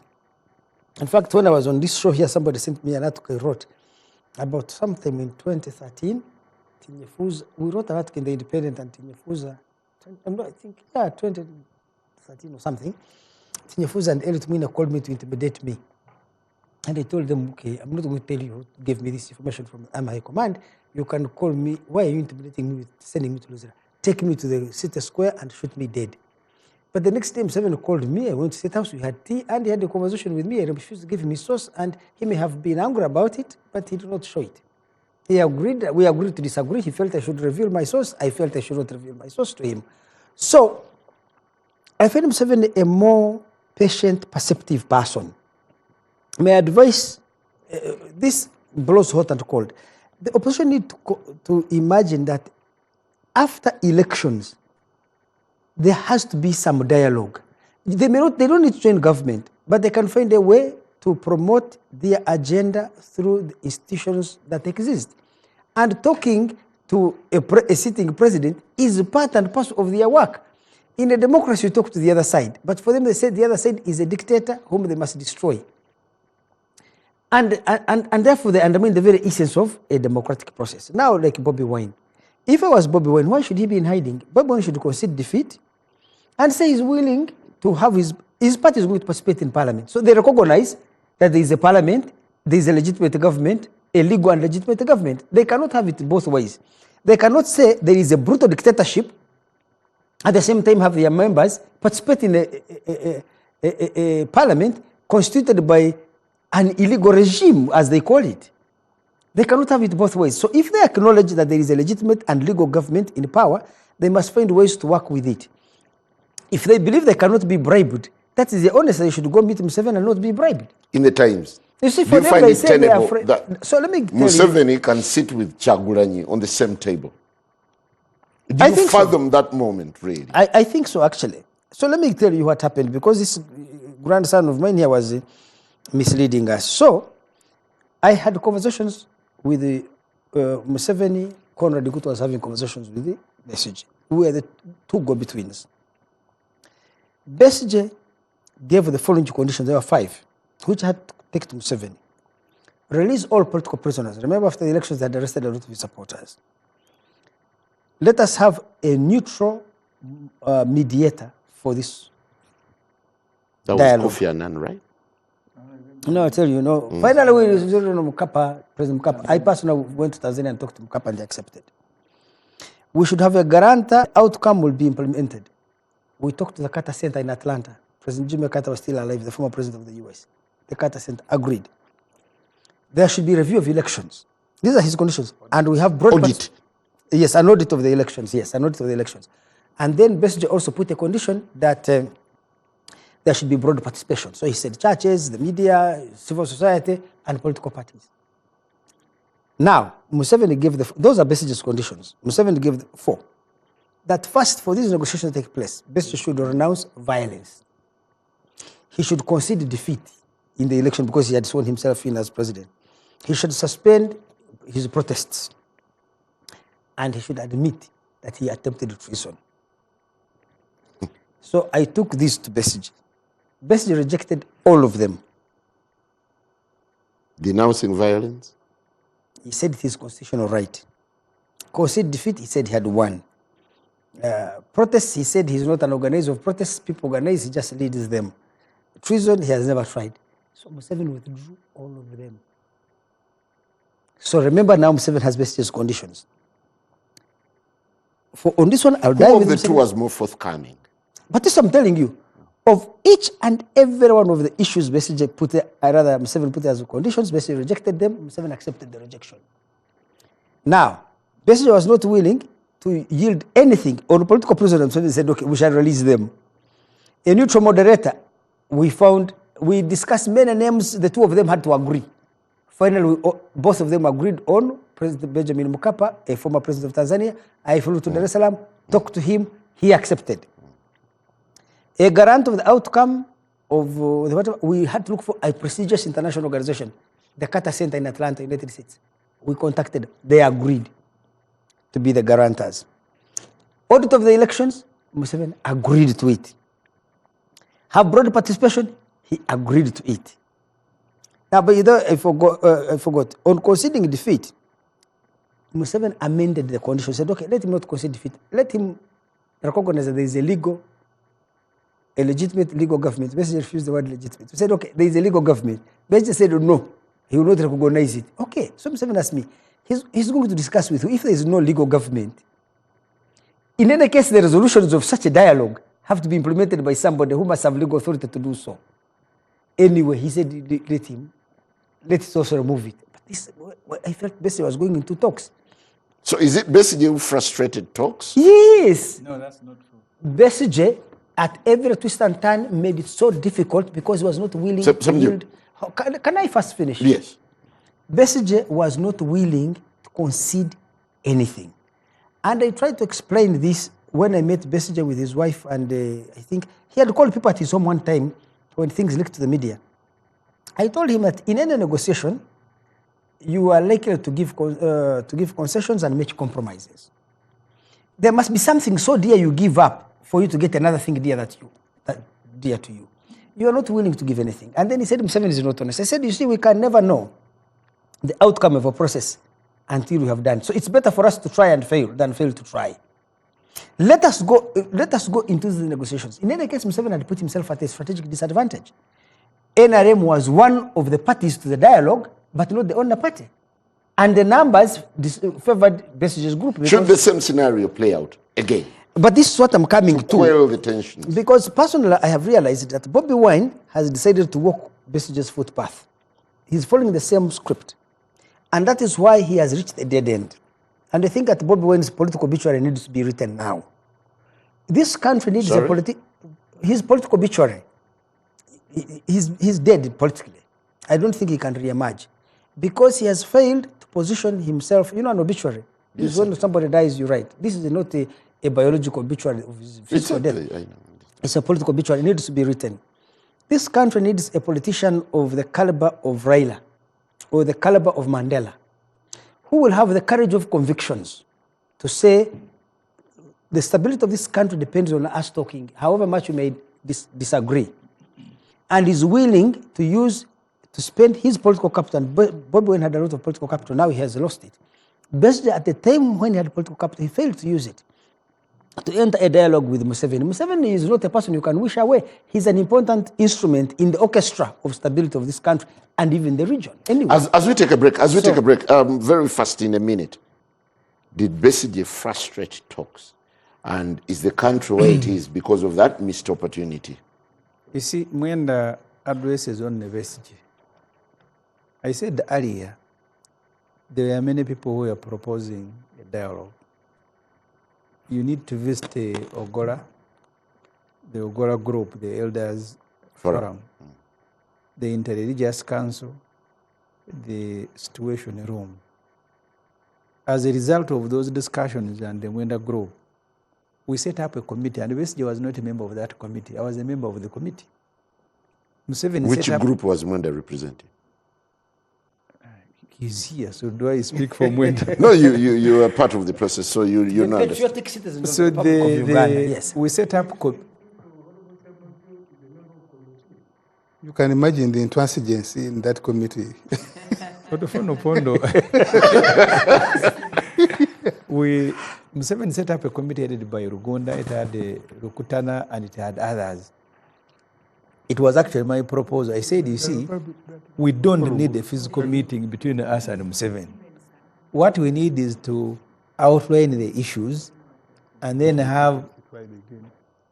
In fact, when I was on this show here, somebody sent me an article I wrote about something in 2013. We wrote an article in The Independent, and Tinyefuza, I think, 2013 or something. Tinyefuza and Elliot Mwina called me to intimidate me. And I told them, okay, I'm not going to tell you who gave me this information from my command. You can call me. Why are you intimidating me with sending me to Luzera? Take me to the city square and shoot me dead. But the next time, Museveni called me. I went to State House. We had tea, and he had a conversation with me. I refused to give him his source, and he may have been angry about it, but he did not show it. He agreed. We agreed to disagree. He felt I should reveal my source. I felt I should not reveal my source to him. So I find Museveni a more patient, perceptive person. My advice, this blows hot and cold. The opposition need to imagine that after elections, there has to be some dialogue. They don't need to join government, but they can find a way to promote their agenda through the institutions that exist. And talking to a sitting president is part and parcel of their work. In a democracy, you talk to the other side, but for them, they say the other side is a dictator whom they must destroy. And therefore, they undermine the very essence of a democratic process. Now, like Bobby Wine. If I was Bobby Wine, why should he be in hiding? Bobby Wine should concede defeat and say he's willing to have his party is going to participate in parliament. So they recognize that there is a parliament, there is a legitimate government, a legal and legitimate government. They cannot have it both ways. They cannot say there is a brutal dictatorship, at the same time have their members participate in a parliament constituted by an illegal regime, as they call it. They cannot have it both ways. So if they acknowledge that there is a legitimate and legal government in power, they must find ways to work with it. If they believe they cannot be bribed, that is the honest. They should go meet Museveni and not be bribed. In the Times, you see, do for you them, find they it say they are tenable that so let me tell you, Museveni can sit with Chagulanyi on the same table? Do I you think so. fathom that moment, really? I think so, actually. So let me tell you what happened, because this grandson of mine here was misleading us. So I had conversations with Museveni. Conrad Igutu was having conversations with the Besigye, who were the two go-betweens. Besigye gave the following conditions. There were 5, which I had to take to Museveni. Release all political prisoners. Remember, after the elections, they had arrested a lot of his supporters. Let us have a neutral mediator for this That was Kofi Annan, right? No, I tell you, no. Finally, President Mkapa. I personally went to Tanzania and talked to Mkapa, and they accepted. We should have a guarantor. Outcome will be implemented. We talked to the Carter Center in Atlanta. President Jimmy Carter was still alive, the former president of the US. The Carter Center agreed. There should be review of elections. These are his conditions. And we have broad Audit. Yes, an audit of the elections. Yes, an audit of the elections. And then Besigye also put a condition that there should be broad participation. So he said churches, the media, civil society, and political parties. Now, Museveni gave those are Besigye's conditions. Museveni gave 4. That first, for these negotiations to take place, Besigye should renounce violence. He should concede defeat in the election because he had sworn himself in as president. He should suspend his protests. And he should admit that he attempted treason. So I took this to Besigye. Besigye rejected all of them. Denouncing violence? He said it is constitutional right. Concede defeat, he said he had won. Protests, he said he's not an organizer of protests. People organize, he just leads them. Treason, he has never tried. So Museveni withdrew all of them. So remember now, Museveni has Besigye's conditions. On this one, I'll die Who with of the two Museveni. was more forthcoming? But this I'm telling you, of each and every one of the issues Besigye Museveni put as conditions, Besigye rejected them, Museveni accepted the rejection. Now, Besigye was not willing to yield anything on political prisoners, so they said, okay, we shall release them. A neutral moderator, we discussed many names, the two of them had to agree. Finally, both of them agreed on President Benjamin Mkapa, a former president of Tanzania. I flew to Dar es Salaam, talked to him, he accepted. A guarantee of the outcome of the matter, we had to look for a prestigious international organization, the Carter Center in Atlanta, United States. We contacted, they agreed to be the guarantors. Audit of the elections, Museveni agreed to it. Have broad participation, he agreed to it. Now, but I forgot. On conceding defeat, Museveni amended the condition, said, okay, let him not concede defeat. Let him recognize that there is a legitimate legal government. Basically refused the word legitimate. He said, okay, there is a legal government. Basically said, no, he will not recognize it. Okay, so Museveni asked me, he's going to discuss with you if there is no legal government. In any case, the resolutions of such a dialogue have to be implemented by somebody who must have legal authority to do so. Anyway, he said, let us also remove it. But this, I felt Besigye was going into talks. So is it Besigye who frustrated talks? Yes. No, that's not true. Besigye, at every twist and turn, made it so difficult because he was not willing to yield. Can I first finish? Yes. Besigye was not willing to concede anything. And I tried to explain this when I met Besigye with his wife, and I think he had called people at his home one time when things leaked to the media. I told him that in any negotiation, you are likely to give concessions and make compromises. There must be something so dear you give up for you to get another thing dear dear to you. You are not willing to give anything. And then he said, Museveni is not honest. I said, you see, we can never know the outcome of a process until we have done. So it's better for us to try and fail than fail to try. Let us go into the negotiations. In any case, Museveni had put himself at a strategic disadvantage. NRM was one of the parties to the dialogue, but not the owner party. And the numbers favored Besigye's group. Should the same scenario play out again? But this is what I'm coming to. Quell the tensions. Because personally, I have realized that Bobby Wine has decided to walk Besigye's footpath. He's following the same script. And that is why he has reached a dead end. And I think that Bobby Wine's political obituary needs to be written now. This country needs his political obituary. He's dead politically. I don't think he can re-emerge. Because he has failed to position himself, an obituary. Yes, when somebody dies, you write. This is not a biological obituary of his physical death. It's a political obituary. It needs to be written. This country needs a politician of the caliber of Raila or the caliber of Mandela, who will have the courage of convictions to say the stability of this country depends on us talking, however much we may disagree, and is willing to spend his political capital. Bobby Wine had a lot of political capital, now he has lost it. Besigye, at the time when he had political capital, he failed to use it to enter a dialogue with Museveni. Museveni is not a person you can wish away. He's an important instrument in the orchestra of stability of this country and even the region. Anyway. As we take a break, very fast in a minute, did Besigye frustrate talks? And is the country where it is because of that missed opportunity? You see, Mwenda addresses on the Besigye. I said earlier, there are many people who are proposing a dialogue. You need to visit the Ogola group, the Elders Forum, the Interreligious Council, the Situation Room. As a result of those discussions and the Mwenda group, we set up a committee, and Besigye was not a member of that committee. I was a member of the committee. Which group was Mwenda representing? He's here, so do I speak for Mwenda? No, you are part of the process, so you know. Patriotic citizens so of Uganda, yes. We set up. You can imagine the intransigency in that committee. Museveni set up a committee headed by Rugunda, it had Rukutana, and it had others. It was actually my proposal. I said, you see, we don't need a physical meeting between us and Museveni. What we need is to outline the issues and then have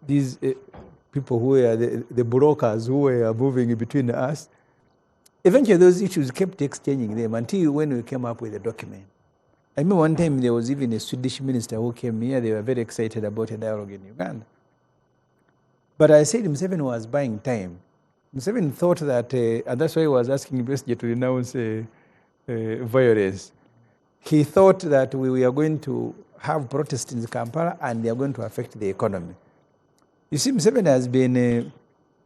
these people who are the brokers who were moving between us. Eventually, those issues kept exchanging them until when we came up with a document. I remember one time there was even a Swedish minister who came here. They were very excited about a dialogue in Uganda. But I said Museveni was buying time. Museveni thought that, and that's why he was asking Besigye to renounce violence. He thought that we were going to have protests in Kampala and they are going to affect the economy. You see, Museveni has been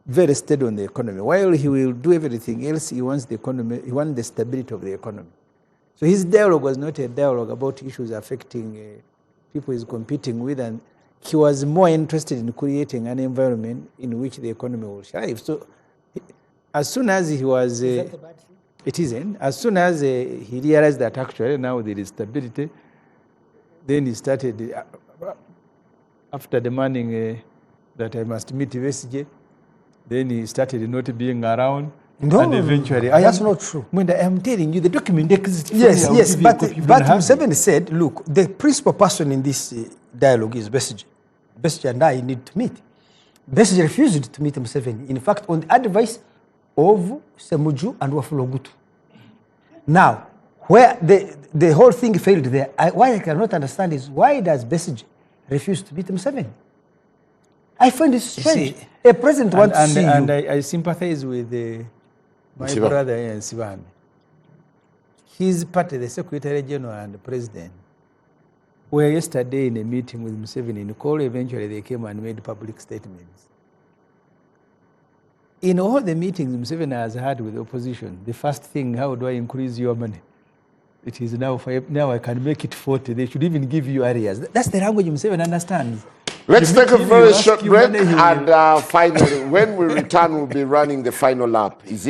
very steady on the economy. While he will do everything else, he wants the economy, he wants the stability of the economy. So his dialogue was not a dialogue about issues affecting people he's competing with, and he was more interested in creating an environment in which the economy will thrive. So as soon as he was... Is that a bad thing? It isn't. As soon as he realized that actually now there is stability, then he started, after demanding that I must meet Vesige, then he started not being around. No, and eventually, that's not true. I'm telling you, the document exists. Yes, but Museveni said, look, the principal person in this dialogue is Besigye. Besigye and I need to meet. Besigye refused to meet Museveni. In fact, on the advice of Semuju and Wafulogutu. Now, where the whole thing failed there, what I cannot understand is why does Besigye refuse to meet Museveni? I find it strange. See, a president wants to see you. And I sympathize with my Siba. brother here in Sibami. His party, the Secretary General and the President, were yesterday in a meeting with Museveni in Kolo. Eventually, they came and made public statements. In all the meetings Museveni has had with the opposition, the first thing, how do I increase your money? It is now I can make it 40. They should even give you areas. That's the language Museveni understands. Let's take a If you very ask short him break, whether he will- and finally, when we return, we'll be running the final lap. Is